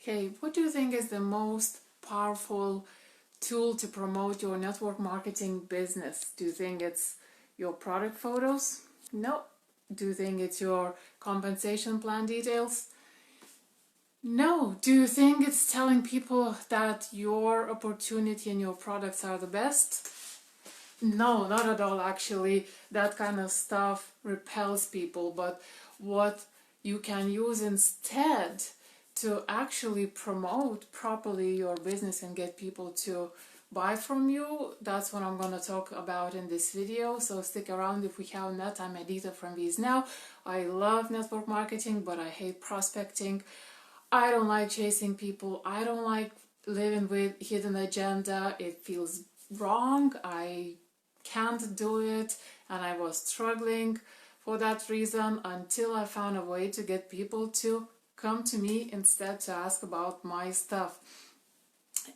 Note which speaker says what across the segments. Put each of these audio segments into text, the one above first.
Speaker 1: Hey, what do you think is the most powerful tool to promote your network marketing business? Do you think it's your product photos? No. Do you think it's your compensation plan details? No. Do you think it's telling people that your opportunity and your products are the best? No, not at all, actually. That kind of stuff repels people, but what you can use instead to actually promote properly your business and get people to buy from you, that's what I'm going to talk about in this video. So stick around if we have net. I'm Edita from VIE Now. I love network marketing, but I hate prospecting. I don't like chasing people. I don't like living with hidden agenda. It feels wrong. I can't do it, and I was struggling for that reason until I found a way to get people to come to me instead, to ask about my stuff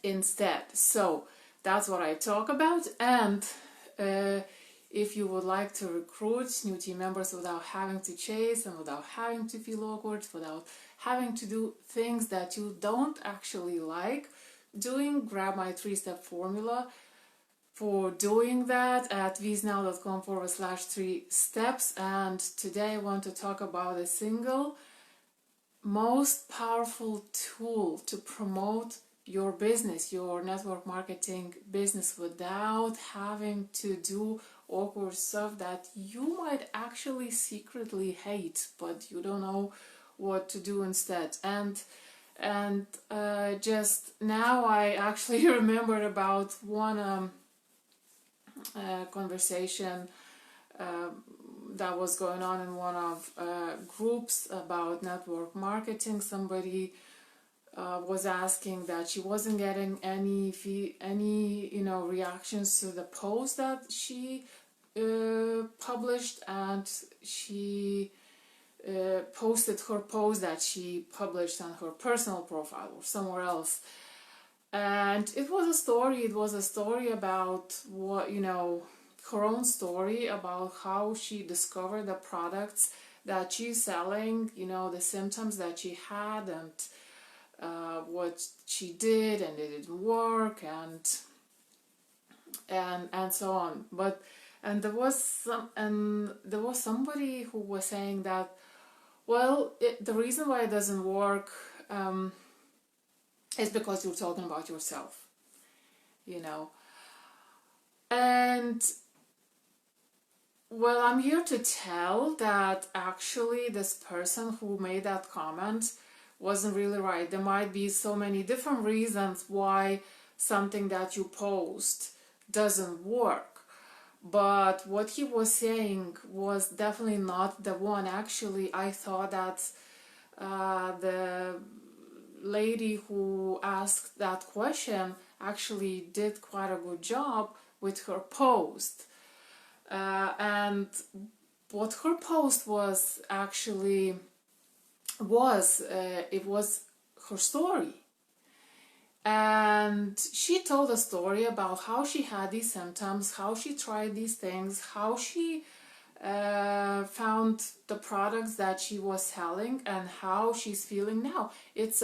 Speaker 1: instead. So that's what I talk about. And if you would like to recruit new team members without having to chase and without having to feel awkward, without having to do things that you don't actually like doing, grab my 3-step formula for doing that at viesnow.com/3 steps. And today I want to talk about a single most powerful tool to promote your business, your network marketing business, without having to do awkward stuff that you might actually secretly hate, but you don't know what to do instead. And just now I actually remembered about one conversation that was going on in one of groups about network marketing. Somebody was asking that she wasn't getting any reactions to the post that she published, and she posted her post that she published on her personal profile or somewhere else. And it was a story about what, her own story about how she discovered the products that she's selling, the symptoms that she had, and what she did, and it didn't work, and so on. There was somebody who was saying that, well, the reason why it doesn't work is because you're talking about yourself, and well, I'm here to tell that actually this person who made that comment wasn't really right. There might be so many different reasons why something that you post doesn't work, but what he was saying was definitely not the one. Actually, I thought that the lady who asked that question actually did quite a good job with her post. And what her post was actually it was her story. And she told a story about how she had these symptoms, how she tried these things, how she found the products that she was selling, and how she's feeling now. It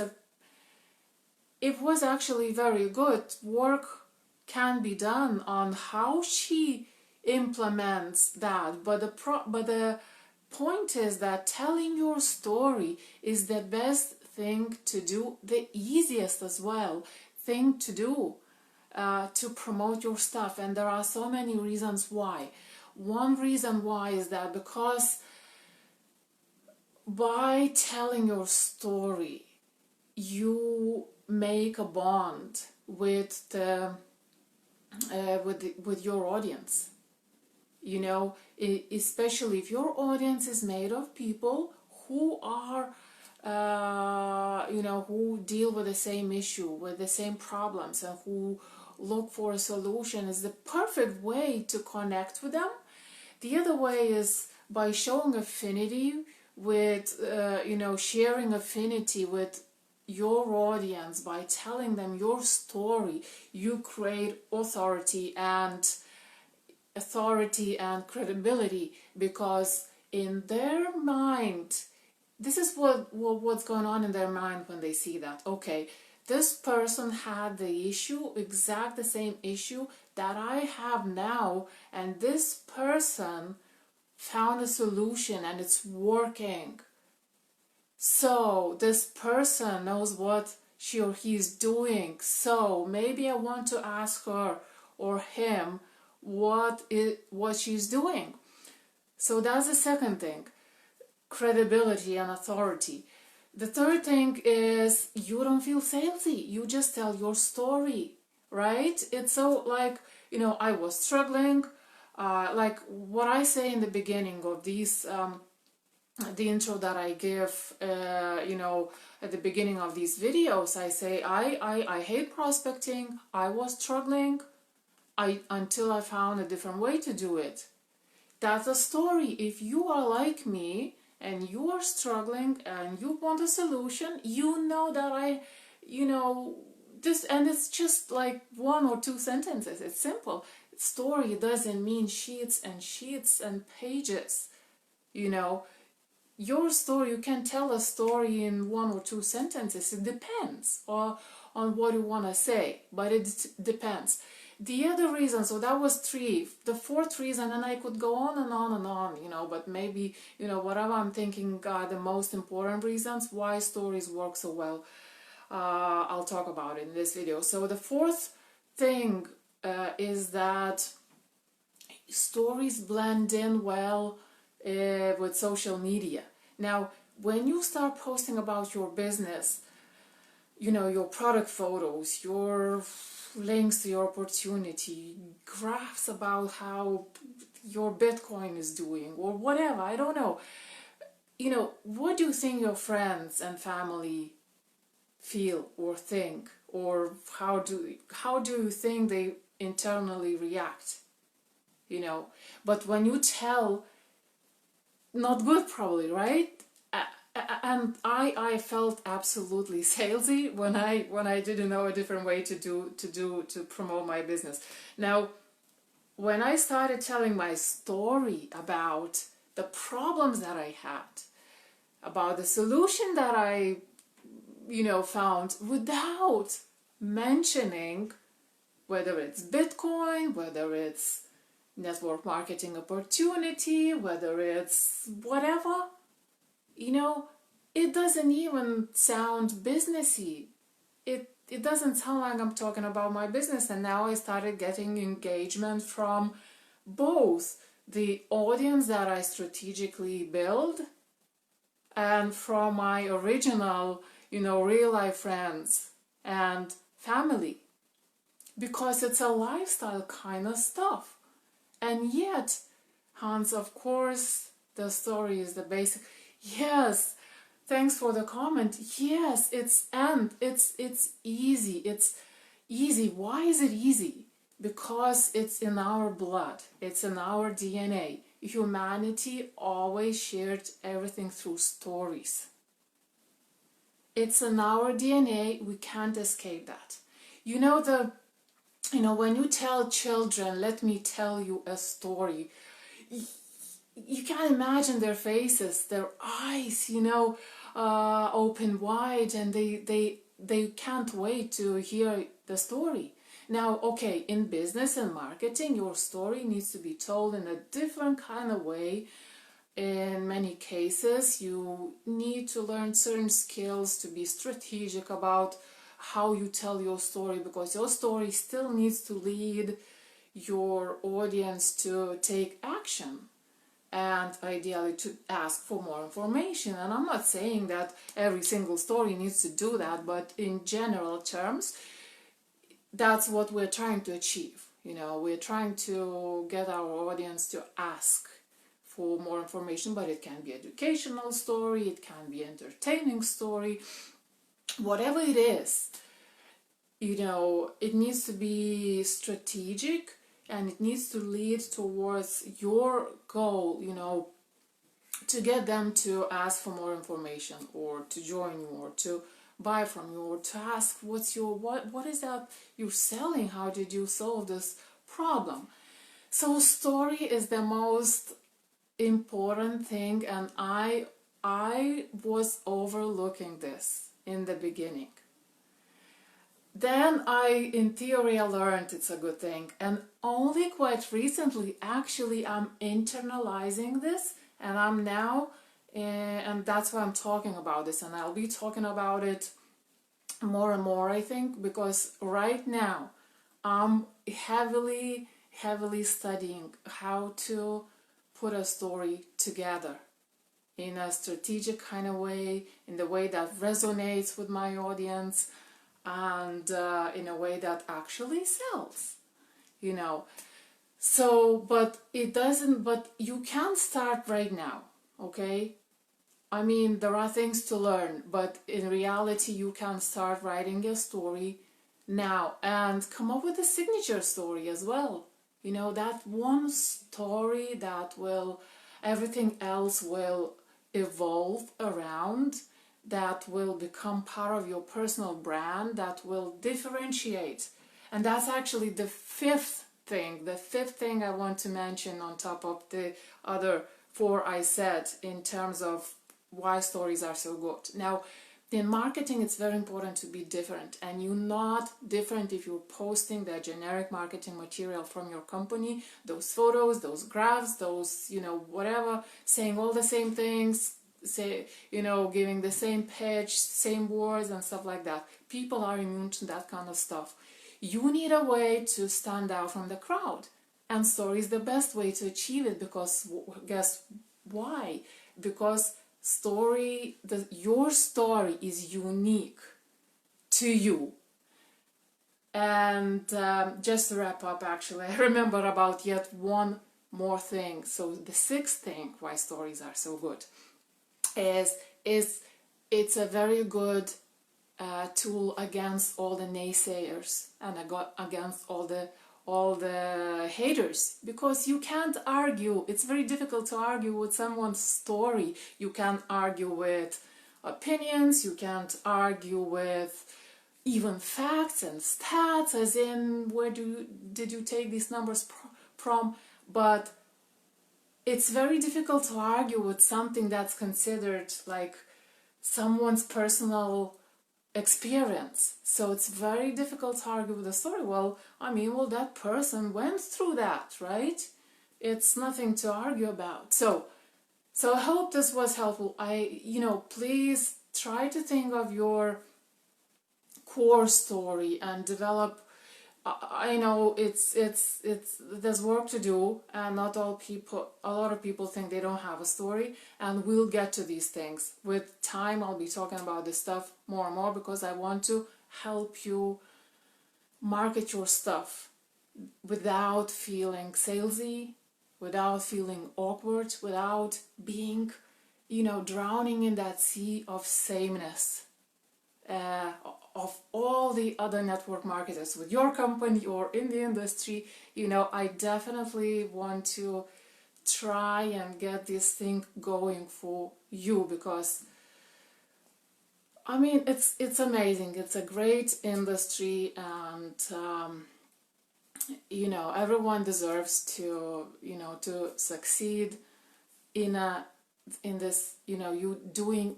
Speaker 1: was actually very good. Work can be done on how she implements that, but the point is that telling your story is the best thing to do, the easiest as well thing to do to promote your stuff. And there are so many reasons why. One reason why is that because by telling your story you make a bond with with your audience, especially if your audience is made of people who are who deal with the same issue, with the same problems, and who look for a solution. Is the perfect way to connect with them. The other way is by showing affinity with sharing affinity with your audience. By telling them your story, you create authority and credibility, because in their mind this is what's going on in their mind when they see that. Okay, this person had the issue, exact the same issue that I have now, and this person found a solution and it's working. So this person knows what she or he is doing. So maybe I want to ask her or him what she's doing. So that's the second thing, credibility and authority. The third thing is you don't feel salesy. You just tell your story, right? It's so like, I was struggling, like what I say in the beginning of these the intro that I give, at the beginning of these videos, I say I hate prospecting. I was struggling until I found a different way to do it. That's a story. If you are like me and you are struggling and you want a solution, you know that this, and it's just like 1 or 2 sentences. It's simple. Story doesn't mean sheets and sheets and pages. Your story, you can tell a story in 1 or 2 sentences. It depends on what you want to say, but it depends. The other reason, so that was 3. The 4th reason, and I could go on and on and on, but maybe, whatever I'm thinking are the most important reasons why stories work so well. I'll talk about it in this video. So the 4th thing is that stories blend in well with social media. Now, when you start posting about your business, your product photos, your links to your opportunity, graphs about how your Bitcoin is doing, or whatever, I don't know. What do you think your friends and family feel or think, or how do you think they internally react? But when you tell, not good probably, right? And I felt absolutely salesy when I didn't know a different way to promote my business. Now, when I started telling my story about the problems that I had, about the solution that I found, without mentioning whether it's Bitcoin, whether it's network marketing opportunity, whether it's whatever, it doesn't even sound businessy. It doesn't sound like I'm talking about my business. And now I started getting engagement from both the audience that I strategically build and from my original, real life friends and family, because it's a lifestyle kind of stuff. And yet, Hans, of course, the story is the basic. Yes, thanks for the comment. Yes, it's easy. It's easy. Why is it easy? Because it's in our blood. It's in our DNA. Humanity always shared everything through stories. It's in our DNA. We can't escape that. When you tell children, let me tell you a story, you can't imagine their faces, their eyes, open wide, and they can't wait to hear the story. Now, okay, in business and marketing, your story needs to be told in a different kind of way. In many cases, you need to learn certain skills to be strategic about how you tell your story, because your story still needs to lead your audience to take action and ideally to ask for more information. And I'm not saying that every single story needs to do that, but in general terms, that's what we're trying to achieve. We're trying to get our audience to ask for more information, but it can be educational story, it can be entertaining story, whatever it is. It needs to be strategic, and it needs to lead towards your goal, to get them to ask for more information, or to join you, or to buy from you, or to ask what is that you're selling, how did you solve this problem. So story is the most important thing, and I I was overlooking this in the beginning. Then in theory I learned it's a good thing, and only quite recently actually I'm internalizing this, and I'm now, and that's why I'm talking about this, and I'll be talking about it more and more, I think, because right now I'm heavily studying how to put a story together in a strategic kind of way, in the way that resonates with my audience, and in a way that actually sells, you know. So, but it doesn't, but you can start right now, okay? I mean, there are things to learn, but in reality, you can start writing your story now and come up with a signature story as well. You know, that one story that will, everything else will evolve around, that will become part of your personal brand, that will differentiate. And that's actually the fifth thing I want to mention on top of the other four I said in terms of why stories are so good. Now, in marketing, it's very important to be different, and you're not different if you're posting the generic marketing material from your company, those photos, those graphs, those, you know, whatever, saying all the same things, say, you know, giving the same pitch, same words and stuff like that. People are immune to that kind of stuff. You need a way to stand out from the crowd, and story is the best way to achieve it, because guess why? Because your story is unique to you. And just to wrap up, actually, I remember about yet one more thing. So the sixth thing why stories are so good is it's a very good tool against all the naysayers and against all the haters, because you can't argue. It's very difficult to argue with someone's story. You can't argue with opinions, you can't argue with even facts and stats, as in did you take these numbers from, but it's very difficult to argue with something that's considered like someone's personal experience. So it's very difficult to argue with a story. Well, I mean, well, that person went through that, right? It's nothing to argue about. So I hope this was helpful. Please try to think of your core story and develop. I know it's there's work to do, and a lot of people think they don't have a story, and we'll get to these things. With time, I'll be talking about this stuff more and more, because I want to help you market your stuff without feeling salesy, without feeling awkward, without being, drowning in that sea of sameness. Of all the other network marketers with your company or in the industry. I definitely want to try and get this thing going for you, because I mean, it's amazing. It's a great industry, and everyone deserves to to succeed in this, you doing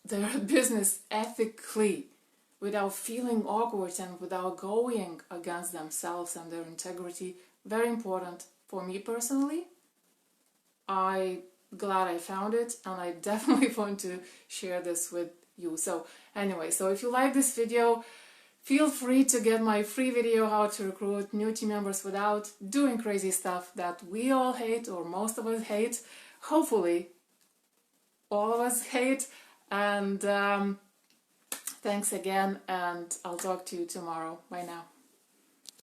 Speaker 1: their business ethically, without feeling awkward and without going against themselves and their integrity. Very important for me personally. I'm glad I found it, and I definitely want to share this with you. So anyway, so if you like this video, feel free to get my free video, how to recruit new team members without doing crazy stuff that we all hate, or most of us hate. Hopefully all of us hate. And thanks again, and I'll talk to you tomorrow. Bye now.